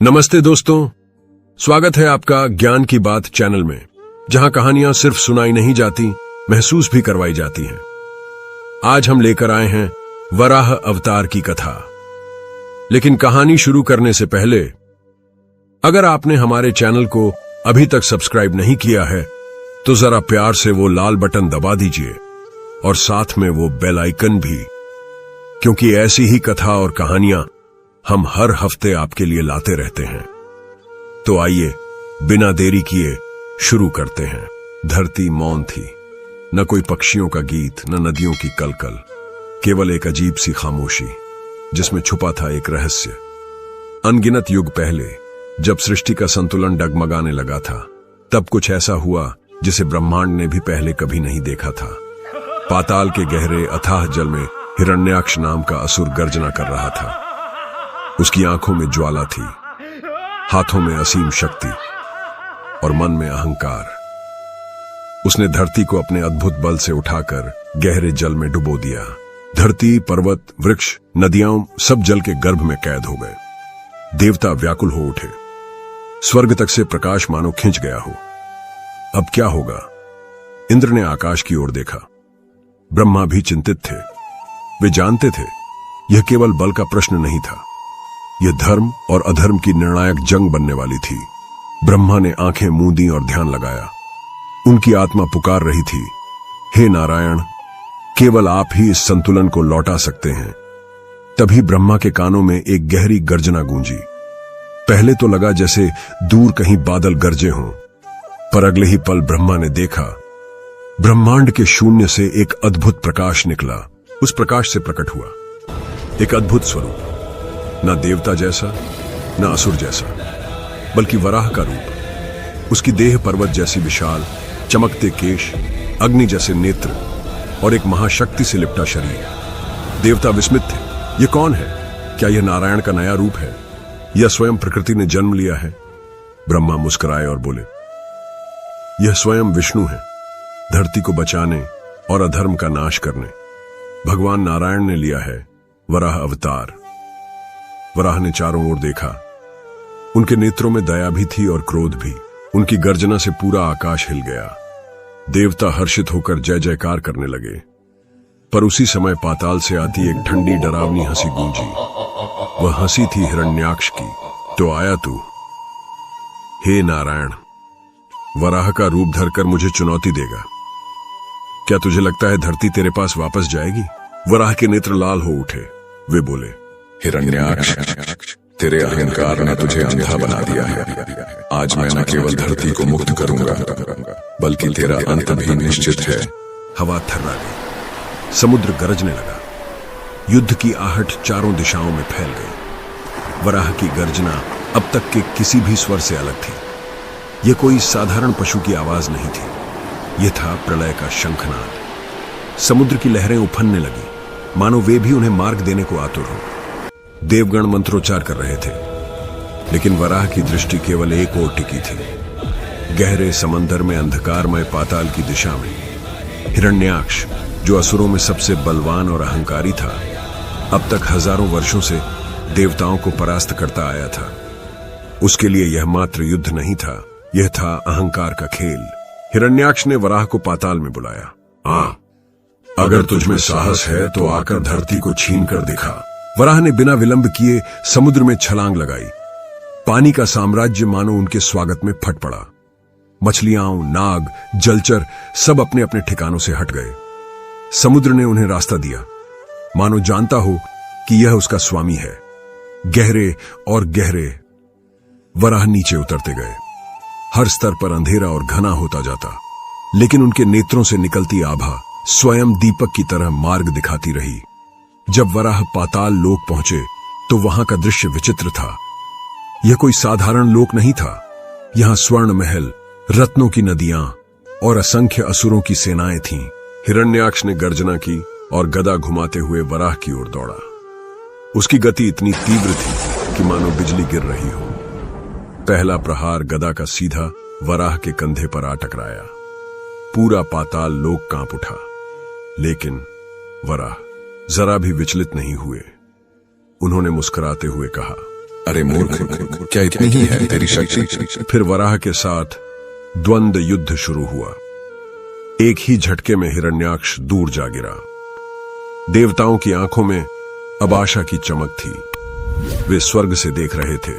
नमस्ते दोस्तों, स्वागत है आपका ज्ञान की बात चैनल में, जहां कहानियां सिर्फ सुनाई नहीं जाती, महसूस भी करवाई जाती हैं। आज हम लेकर आए हैं वराह अवतार की कथा। लेकिन कहानी शुरू करने से पहले अगर आपने हमारे चैनल को अभी तक सब्सक्राइब नहीं किया है तो जरा प्यार से वो लाल बटन दबा दीजिए और साथ में वो बेल आइकन भी, क्योंकि ऐसी ही कथा और कहानियां हम हर हफ्ते आपके लिए लाते रहते हैं। तो आइए बिना देरी किए शुरू करते हैं। धरती मौन थी, न कोई पक्षियों का गीत, न नदियों की कलकल, केवल एक अजीब सी खामोशी जिसमें छुपा था एक रहस्य। अनगिनत युग पहले जब सृष्टि का संतुलन डगमगाने लगा था, तब कुछ ऐसा हुआ जिसे ब्रह्मांड ने भी पहले कभी नहीं देखा था। पाताल के गहरे अथाह जल में हिरण्याक्ष नाम का असुर गर्जना कर रहा था। उसकी आंखों में ज्वाला थी, हाथों में असीम शक्ति और मन में अहंकार। उसने धरती को अपने अद्भुत बल से उठाकर गहरे जल में डुबो दिया। धरती, पर्वत, वृक्ष, नदियां सब जल के गर्भ में कैद हो गए। देवता व्याकुल हो उठे, स्वर्ग तक से प्रकाश मानो खिंच गया हो। अब क्या होगा? इंद्र ने आकाश की ओर देखा। ब्रह्मा भी चिंतित थे। वे जानते थे यह केवल बल का प्रश्न नहीं था, यह धर्म और अधर्म की निर्णायक जंग बनने वाली थी। ब्रह्मा ने आंखें मूंदी और ध्यान लगाया। उनकी आत्मा पुकार रही थी, हे नारायण, केवल आप ही इस संतुलन को लौटा सकते हैं। तभी ब्रह्मा के कानों में एक गहरी गर्जना गूंजी। पहले तो लगा जैसे दूर कहीं बादल गरजे हों, पर अगले ही पल ब्रह्मा ने देखा ब्रह्मांड के शून्य से एक अद्भुत प्रकाश निकला। उस प्रकाश से प्रकट हुआ एक अद्भुत स्वरूप, न देवता जैसा न असुर जैसा, बल्कि वराह का रूप। उसकी देह पर्वत जैसी विशाल, चमकते केश, अग्नि जैसे नेत्र और एक महाशक्ति से लिपटा शरीर। देवता विस्मित थे, यह कौन है? क्या यह नारायण का नया रूप है या स्वयं प्रकृति ने जन्म लिया है? ब्रह्मा मुस्कुराए और बोले, यह स्वयं विष्णु है, धरती को बचाने और अधर्म का नाश करने भगवान नारायण ने लिया है वराह अवतार। वराह ने चारों ओर देखा। उनके नेत्रों में दया भी थी और क्रोध भी। उनकी गर्जना से पूरा आकाश हिल गया। देवता हर्षित होकर जय जयकार करने लगे। पर उसी समय पाताल से आती एक ठंडी डरावनी हंसी गूंजी। वह हंसी थी हिरण्याक्ष की। तो आया तू, हे नारायण, वराह का रूप धरकर मुझे चुनौती देगा। क्या तुझे लगता है धरती तेरे पास वापस जाएगी? वराह के नेत्र लाल हो उठे। वे बोले, हिरण्याक्ष, तेरे अहंकार ने तुझे अंधा बना दिया है। आज मैं न केवल धरती को मुक्त करूंगा, बल्कि तेरा अंत भी निश्चित है। हवा थर्रा गई, समुद्र गरजने लगा, युद्ध की आहट चारों दिशाओं में फैल गई। वराह की गर्जना अब तक के किसी भी स्वर से अलग थी। यह कोई साधारण पशु की आवाज नहीं थी, यह था प्रलय का शंखनाद। समुद्र की लहरें उफनने लगी, मानो वे भी उन्हें मार्ग देने को आतुर हो। देवगण मंत्रोच्चार कर रहे थे, लेकिन वराह की दृष्टि केवल एक ओर टिकी थी, गहरे समंदर में अंधकारमय पाताल की दिशा में। हिरण्याक्ष, जो असुरों में सबसे बलवान और अहंकारी था, अब तक हजारों वर्षों से देवताओं को परास्त करता आया था। उसके लिए यह मात्र युद्ध नहीं था, यह था अहंकार का खेल। हिरण्याक्ष ने वराह को पाताल में बुलाया। अगर तुझमें साहस है तो आकर धरती को छीन कर दिखा। वराह ने बिना विलंब किए समुद्र में छलांग लगाई। पानी का साम्राज्य मानो उनके स्वागत में फट पड़ा। मछलियां, नाग, जलचर सब अपने अपने ठिकानों से हट गए। समुद्र ने उन्हें रास्ता दिया, मानो जानता हो कि यह उसका स्वामी है। गहरे और गहरे वराह नीचे उतरते गए। हर स्तर पर अंधेरा और घना होता जाता, लेकिन उनके नेत्रों से निकलती आभा स्वयं दीपक की तरह मार्ग दिखाती रही। जब वराह पाताल लोक पहुंचे तो वहां का दृश्य विचित्र था। यह कोई साधारण लोक नहीं था। यहां स्वर्ण महल, रत्नों की नदियां और असंख्य असुरों की सेनाएं थीं। हिरण्याक्ष ने गर्जना की और गदा घुमाते हुए वराह की ओर दौड़ा। उसकी गति इतनी तीव्र थी कि मानो बिजली गिर रही हो। पहला प्रहार गदा का सीधा वराह के कंधे पर आ टकराया। पूरा पाताल लोक कांप उठा, लेकिन वराह जरा भी विचलित नहीं हुए। उन्होंने मुस्कुराते हुए कहा, अरे मूर्ख, क्या इतनी ही है तेरी शक्ति? फिर वराह के साथ द्वंद्व युद्ध शुरू हुआ। एक ही झटके में हिरण्याक्ष दूर जा गिरा। देवताओं की आंखों में अब आशा की चमक थी। वे स्वर्ग से देख रहे थे,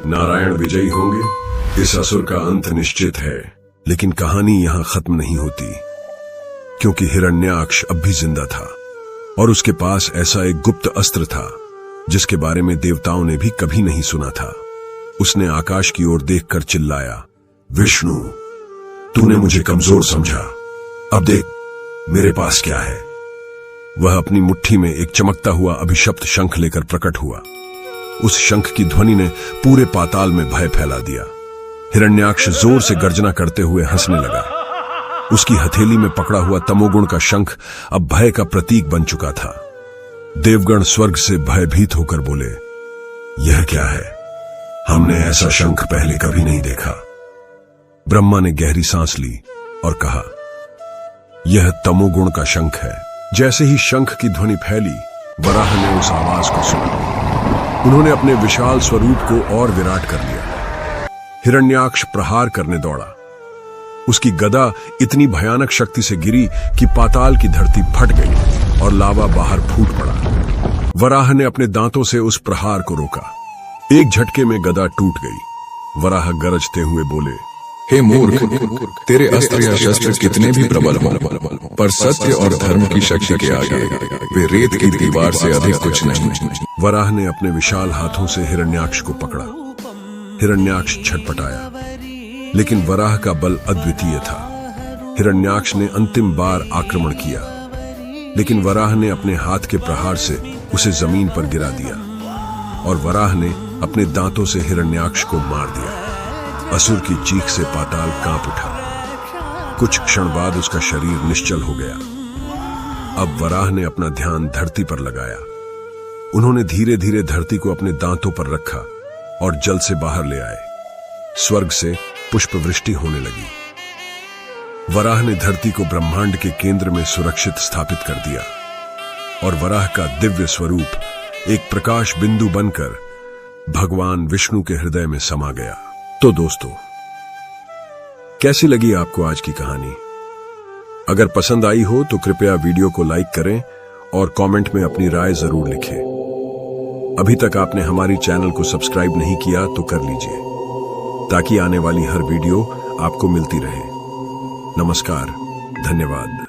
नारायण विजयी होंगे, इस असुर का अंत निश्चित है। लेकिन कहानी यहां खत्म नहीं होती, क्योंकि हिरण्याक्ष अब भी जिंदा था और उसके पास ऐसा एक गुप्त अस्त्र था जिसके बारे में देवताओं ने भी कभी नहीं सुना था। उसने आकाश की ओर देखकर चिल्लाया, विष्णु, तूने मुझे कमजोर समझा, अब देख मेरे पास क्या है। वह अपनी मुट्ठी में एक चमकता हुआ अभिशप्त शंख लेकर प्रकट हुआ। उस शंख की ध्वनि ने पूरे पाताल में भय फैला दिया। हिरण्याक्ष जोर से गर्जना करते हुए हंसने लगा। उसकी हथेली में पकड़ा हुआ तमोगुण का शंख अब भय का प्रतीक बन चुका था। देवगण स्वर्ग से भयभीत होकर बोले, यह क्या है? हमने ऐसा शंख पहले कभी नहीं देखा। ब्रह्मा ने गहरी सांस ली और कहा, यह तमोगुण का शंख है। जैसे ही शंख की ध्वनि फैली, वराह ने उस आवाज को सुना। उन्होंने अपने विशाल स्वरूप को और विराट कर लिया। हिरण्याक्ष प्रहार करने दौड़ा। उसकी गदा इतनी भयानक शक्ति से गिरी कि पाताल की धरती फट गई और लावा बाहर फूट पड़ा। वराह ने अपने दांतों से उस प्रहार को रोका। एक झटके में गदा टूट गई। वराह गरजते हुए बोले, हे मूर्ख, तेरे अस्त्र या शस्त्र कितने भी प्रबल हों, पर सत्य और धर्म की शक्ति के आगे वे रेत की दीवार से अधिक कुछ नहीं। वराह ने अपने विशाल हाथों से हिरण्याक्ष को पकड़ा। हिरण्याक्ष छटपटाया, लेकिन वराह का बल अद्वितीय था। हिरण्याक्ष ने अंतिम बार आक्रमण किया, लेकिन वराह ने अपने हाथ के प्रहार से उसे जमीन पर गिरा दिया और वराह ने अपने दांतों से हिरण्याक्ष को मार दिया। असुर की चीख से पाताल कांप उठा। कुछ क्षण बाद उसका शरीर निश्चल हो गया। अब वराह ने अपना ध्यान धरती पर लगाया। उन्होंने धीरे धीरे धरती को अपने दांतों पर रखा और जल से बाहर ले आए। स्वर्ग से पुष्प वृष्टि होने लगी। वराह ने धरती को ब्रह्मांड के केंद्र में सुरक्षित स्थापित कर दिया और वराह का दिव्य स्वरूप एक प्रकाश बिंदु बनकर भगवान विष्णु के हृदय में समा गया। तो दोस्तों, कैसी लगी आपको आज की कहानी? अगर पसंद आई हो तो कृपया वीडियो को लाइक करें और कमेंट में अपनी राय जरूर लिखें। अभी तक आपने हमारी चैनल को सब्सक्राइब नहीं किया तो कर लीजिए, ताकि आने वाली हर वीडियो आपको मिलती रहे। नमस्कार, धन्यवाद।